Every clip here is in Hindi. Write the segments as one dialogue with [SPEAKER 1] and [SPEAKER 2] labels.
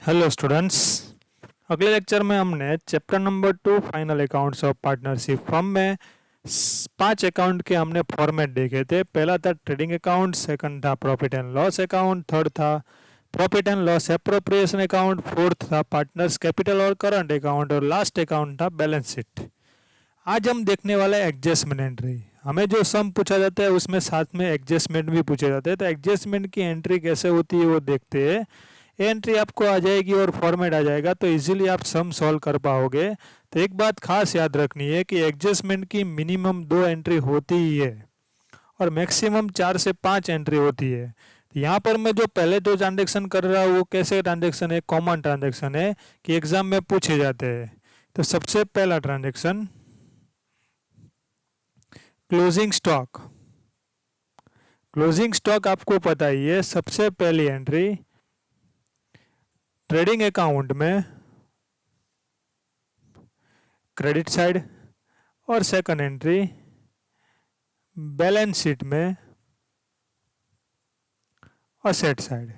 [SPEAKER 1] Hello students. अगले लेक्चर में हमने chapter number 2 final accounts of partnership firm में 5 अकाउंट के हमने फॉर्मेट देखे थे। पहला था ट्रेडिंग अकाउंट, सेकंड था profit and loss account, third था profit and loss appropriation account, fourth था पार्टनर्स कैपिटल और करंट अकाउंट और लास्ट अकाउंट था बैलेंस शीट। आज हम देखने वाले एडजस्टमेंट एंट्री। हमें जो सम पूछा जाता है उसमें साथ में एडजस्टमेंट भी पूछे जाते हैं, तो एडजस्टमेंट की एंट्री कैसे होती है वो देखते हैं। एंट्री आपको आ जाएगी और फॉर्मेट आ जाएगा तो इजीली आप सम सॉल्व कर पाओगे। तो एक बात खास याद रखनी है कि एडजस्टमेंट की मिनिमम 2 एंट्री होती ही है और मैक्सिमम 4 से 5 एंट्री होती है। तो यहाँ पर मैं जो पहले 2 ट्रांजेक्शन कर रहा हूँ वो कैसे ट्रांजेक्शन है, कॉमन ट्रांजेक्शन है कि एग्जाम में पूछे जाते हैं। तो सबसे पहला transaction closing stock. Closing stock आपको पता ही है, सबसे पहली एंट्री ट्रेडिंग अकाउंट में क्रेडिट साइड और सेकंड एंट्री बैलेंस शीट में असेट साइड।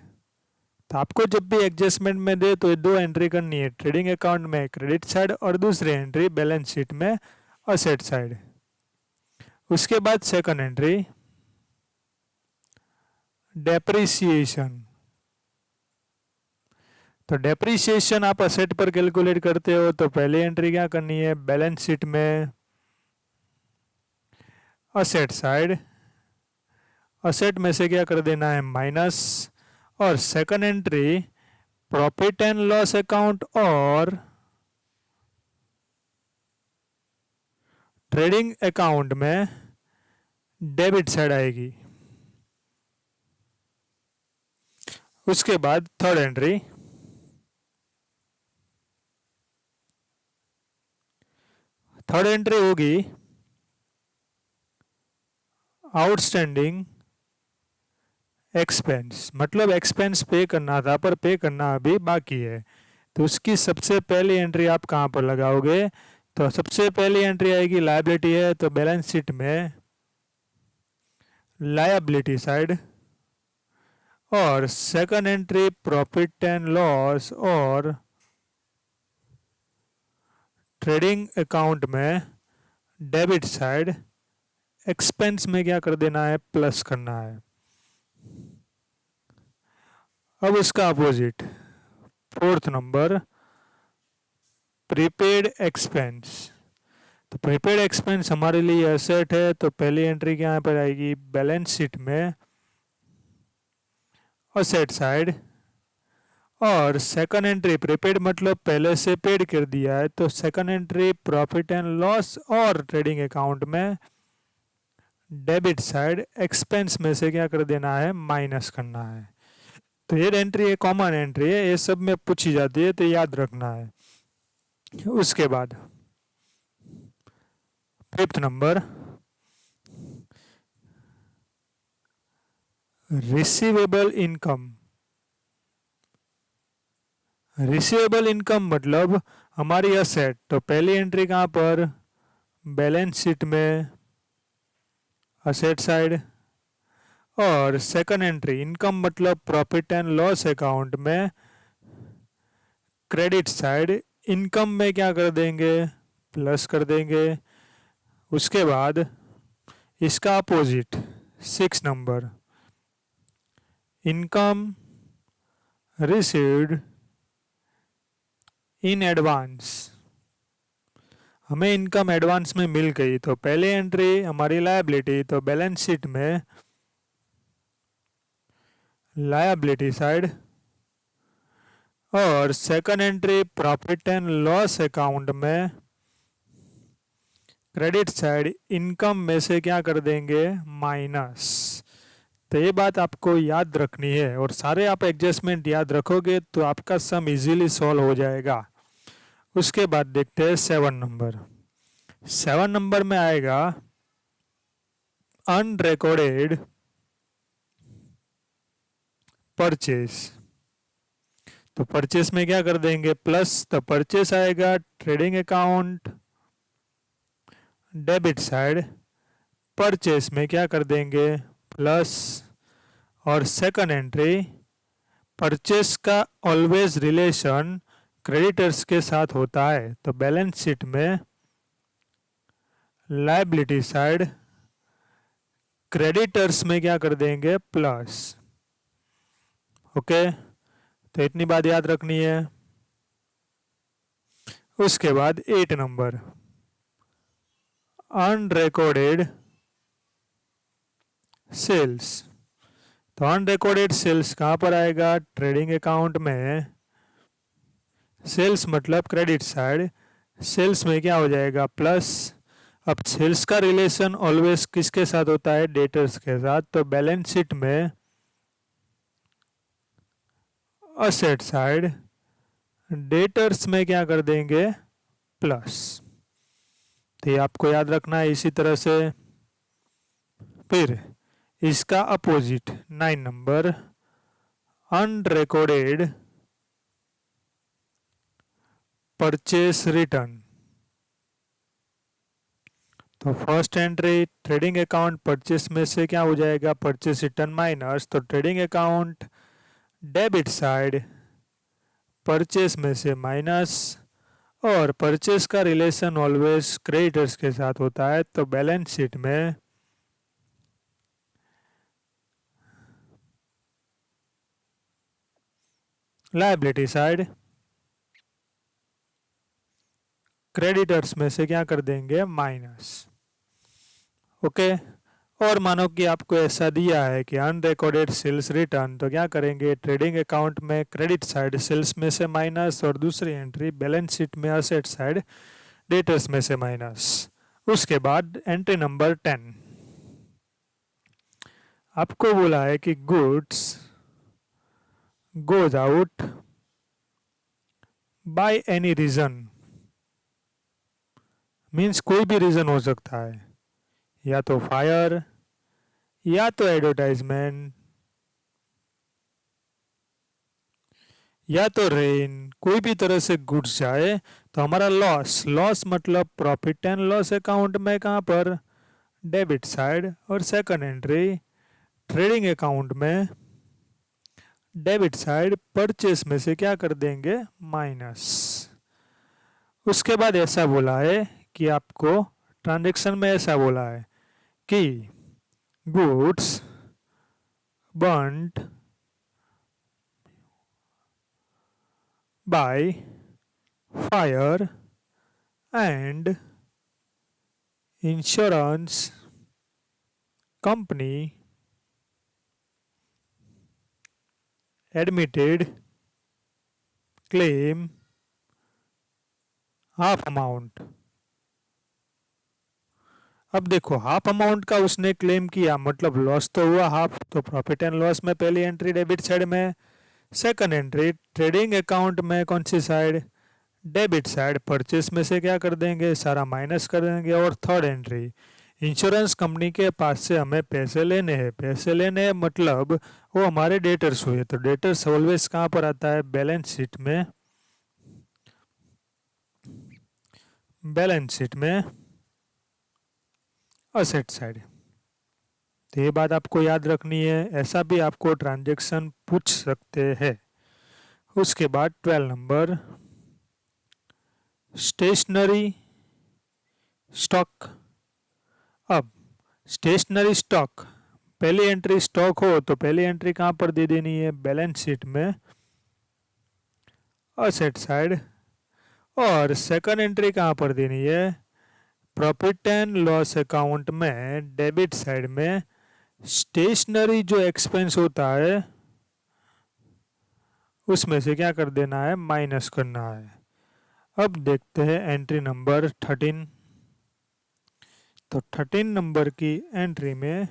[SPEAKER 1] तो आपको जब भी एडजस्टमेंट में दे तो ये 2 एंट्री करनी है, ट्रेडिंग अकाउंट में क्रेडिट साइड और दूसरी एंट्री बैलेंस शीट में असेट साइड। उसके बाद सेकंड एंट्री डेप्रिसिएशन। तो डेप्रिसिएशन आप असेट पर कैलकुलेट करते हो तो पहली एंट्री क्या करनी है, बैलेंस शीट में असेट साइड, असेट में से क्या कर देना है माइनस, और second entry profit and loss account और ट्रेडिंग अकाउंट में डेबिट साइड आएगी। उसके बाद थर्ड एंट्री होगी आउटस्टैंडिंग एक्सपेंस, मतलब एक्सपेंस पे करना था पर पे करना अभी बाकी है। तो उसकी सबसे पहली एंट्री आप कहाँ पर लगाओगे, तो सबसे पहली एंट्री आएगी लायबिलिटी है तो बैलेंस शीट में लायबिलिटी साइड, और second entry profit and loss और ट्रेडिंग अकाउंट में डेबिट साइड, एक्सपेंस में क्या कर देना है प्लस करना है। अब उसका opposite fourth number prepaid expense. तो प्रीपेड एक्सपेंस हमारे लिए एसेट है तो पहली एंट्री क्या पर आएगी बैलेंस शीट में असेट साइड, और सेकंड एंट्री प्रीपेड मतलब पहले से पेड कर दिया है तो second entry profit and loss और ट्रेडिंग अकाउंट में डेबिट साइड, एक्सपेंस में से क्या कर देना है माइनस करना है। तो ये एंट्री है कॉमन एंट्री है, ये सब में पूछी जाती है तो याद रखना है। उसके बाद fifth number receivable income. Receivable income मतलब हमारी असेट, तो पहली एंट्री कहाँ पर बैलेंस शीट में असेट साइड, और सेकंड एंट्री इनकम मतलब प्रॉफिट एंड लॉस अकाउंट में क्रेडिट साइड, इनकम में क्या कर देंगे प्लस कर देंगे। उसके बाद इसका opposite 6 number income received in advance. हमें इनकम एडवांस में मिल गई तो पहली एंट्री हमारी लायबिलिटी तो बैलेंस शीट में लायबिलिटी साइड, और second entry profit and loss account में क्रेडिट साइड, इनकम में से क्या कर देंगे माइनस। तो ये बात आपको याद रखनी है और सारे आप एडजस्टमेंट याद रखोगे तो आपका सम इजीली सॉल्व हो जाएगा। उसके बाद देखते हैं 7 नंबर। 7 नंबर में आएगा अनरिकॉर्डेड परचेस। तो परचेस में क्या कर देंगे प्लस, तो परचेस आएगा trading account debit side, purchase में क्या कर देंगे प्लस, और सेकंड एंट्री परचेस का ऑलवेज रिलेशन क्रेडिटर्स के साथ होता है, तो बैलेंस शीट में लायबिलिटी साइड क्रेडिटर्स में क्या कर देंगे, प्लस। ओके, तो इतनी बात याद रखनी है। उसके बाद 8 नंबर, अनरिकॉर्डेड सेल्स। तो अनरिकॉर्डेड सेल्स कहाँ पर आएगा, ट्रेडिंग अकाउंट में। सेल्स मतलब क्रेडिट साइड, सेल्स में क्या हो जाएगा, प्लस। अब सेल्स का रिलेशन ऑलवेज किसके साथ होता है, डेटर्स के साथ, तो बैलेंस शीट में असेट साइड डेटर्स में क्या कर देंगे, प्लस। तो ये आपको याद रखना है इसी तरह से। फिर इसका opposite 9 number, unrecorded purchase return. तो first entry trading account purchase में से क्या हो जाएगा, परचेस रिटर्न माइनस, तो trading account debit side purchase में से माइनस, और परचेस का रिलेशन ऑलवेज क्रेडिटर्स के साथ होता है, तो बैलेंस शीट में लायबिलिटी साइड क्रेडिटर्स में से क्या कर देंगे, माइनस। ओके, और मानो कि आपको ऐसा दिया है कि अनरिकॉर्डेड सेल्स रिटर्न, तो क्या करेंगे, ट्रेडिंग अकाउंट में क्रेडिट साइड सेल्स में से माइनस, और दूसरी एंट्री बैलेंस शीट में असेट साइड डेटर्स में से माइनस। उसके बाद एंट्री नंबर 10, आपको बोला है कि goods goes out by any reason, means कोई भी रीजन हो सकता है, या तो फायर, या तो एडवर्टाइजमेंट, या तो रेन, कोई भी तरह से गुड्स जाए, तो हमारा लॉस, लॉस मतलब प्रॉफिट एंड लॉस अकाउंट में कहाँ पर, डेबिट साइड, और सेकंड एंट्री ट्रेडिंग अकाउंट में डेबिट साइड परचेस में से क्या कर देंगे, माइनस। उसके बाद ऐसा बोला है कि आपको ट्रांजैक्शन में ऐसा बोला है कि goods burned by fire and insurance company admitted claim half amount. अब देखो, हाफ अमाउंट का उसने क्लेम किया, मतलब लॉस तो हुआ हाफ, तो प्रॉफिट एंड लॉस में पहली एंट्री डेबिट साइड में, सेकंड एंट्री ट्रेडिंग अकाउंट में कौन सी साइड, डेबिट साइड परचेस में से क्या कर देंगे, सारा माइनस कर देंगे, और थर्ड एंट्री इंश्योरेंस कंपनी के पास से हमें पैसे लेने हैं, पैसे लेने हैं मतलब वो हमारे डेटर्स हुए, तो डेटर्स ऑलवेज कहाँ पर आता है, बैलेंस शीट में, बैलेंस शीट में असेट साइड। तो ये बात आपको याद रखनी है, ऐसा भी आपको ट्रांजैक्शन पूछ सकते हैं। उसके बाद 12 नंबर, स्टेशनरी स्टॉक। अब स्टेशनरी स्टॉक, पहली एंट्री स्टॉक हो तो पहली एंट्री कहाँ पर दे देनी है, बैलेंस शीट में असेट साइड, और सेकंड एंट्री कहाँ पर देनी है, प्रॉफिट एंड लॉस अकाउंट में डेबिट साइड में स्टेशनरी जो एक्सपेंस होता है उसमें से क्या कर देना है, माइनस करना है। अब देखते हैं एंट्री नंबर 13। तो 13 नंबर की एंट्री में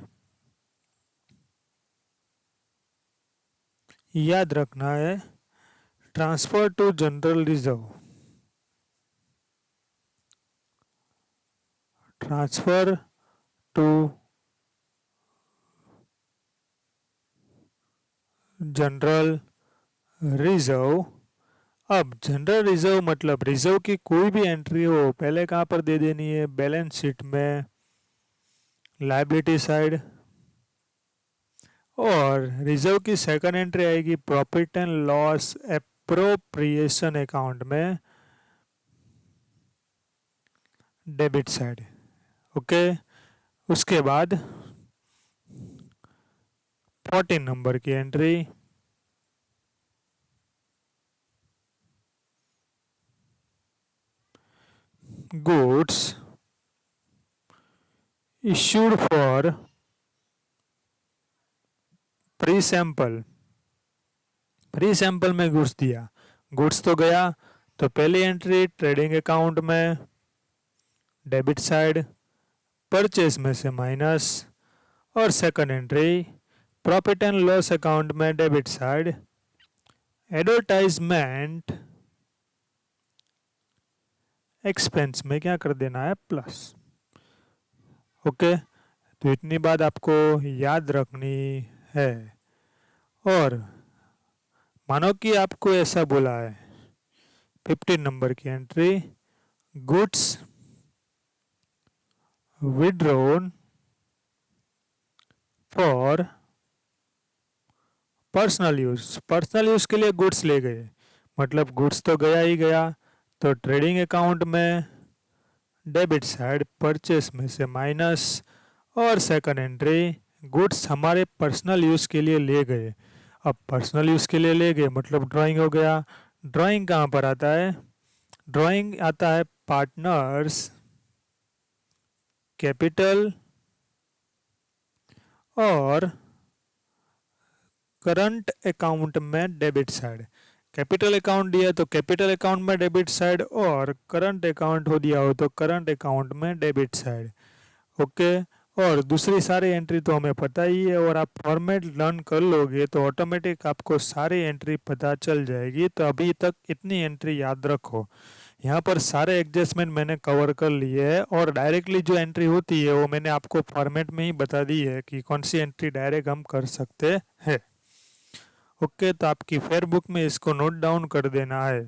[SPEAKER 1] याद रखना है transfer to general reserve, transfer to general reserve. अब जनरल रिजर्व मतलब रिजर्व की कोई भी एंट्री हो पहले कहाँ पर दे देनी है, बैलेंस शीट में लायबिलिटी साइड, और रिजर्व की सेकंड एंट्री आएगी profit and loss appropriation account में डेबिट साइड। ओके, उसके बाद 14 नंबर की entry goods issued for pre sample. Pre sample में गुड्स दिया, गुड्स तो गया, तो पहली एंट्री ट्रेडिंग अकाउंट में डेबिट साइड परचेस में से माइनस, और second entry profit and loss account में डेबिट साइड एडवर्टाइजमेंट एक्सपेंस में क्या कर देना है प्लस। ओके, तो इतनी बात आपको याद रखनी है। और मानो कि आपको ऐसा बोला है 15 नंबर की entry goods withdrawn for personal use. Personal use के लिए गुड्स ले गए, मतलब गुड्स तो गया ही गया, तो ट्रेडिंग अकाउंट में डेबिट साइड परचेस में से माइनस, और सेकंड एंट्री गुड्स हमारे पर्सनल यूज के लिए ले गए। अब पर्सनल यूज के लिए ले गए मतलब ड्राइंग हो गया। ड्राइंग कहाँ पर आता है? ड्राइंग आता है पार्टनर्स कैपिटल और करंट अकाउंट में डेबिट साइड। कैपिटल अकाउंट दिया तो कैपिटल अकाउंट में डेबिट साइड, और करंट अकाउंट हो दिया हो तो करंट अकाउंट में डेबिट साइड। ओके, और दूसरी सारी एंट्री तो हमें पता ही है, और आप फॉर्मेट लर्न कर लोगे तो ऑटोमेटिक आपको सारी एंट्री पता चल जाएगी। तो अभी तक इतनी एंट्री याद रखो। यहाँ पर सारे एडजस्टमेंट मैंने कवर कर लिए है, और डायरेक्टली जो एंट्री होती है वो मैंने आपको फॉर्मेट में ही बता दी है कि कौन सी एंट्री डायरेक्ट हम कर सकते हैं। ओके, तो आपकी फेयर बुक में इसको नोट डाउन कर देना है।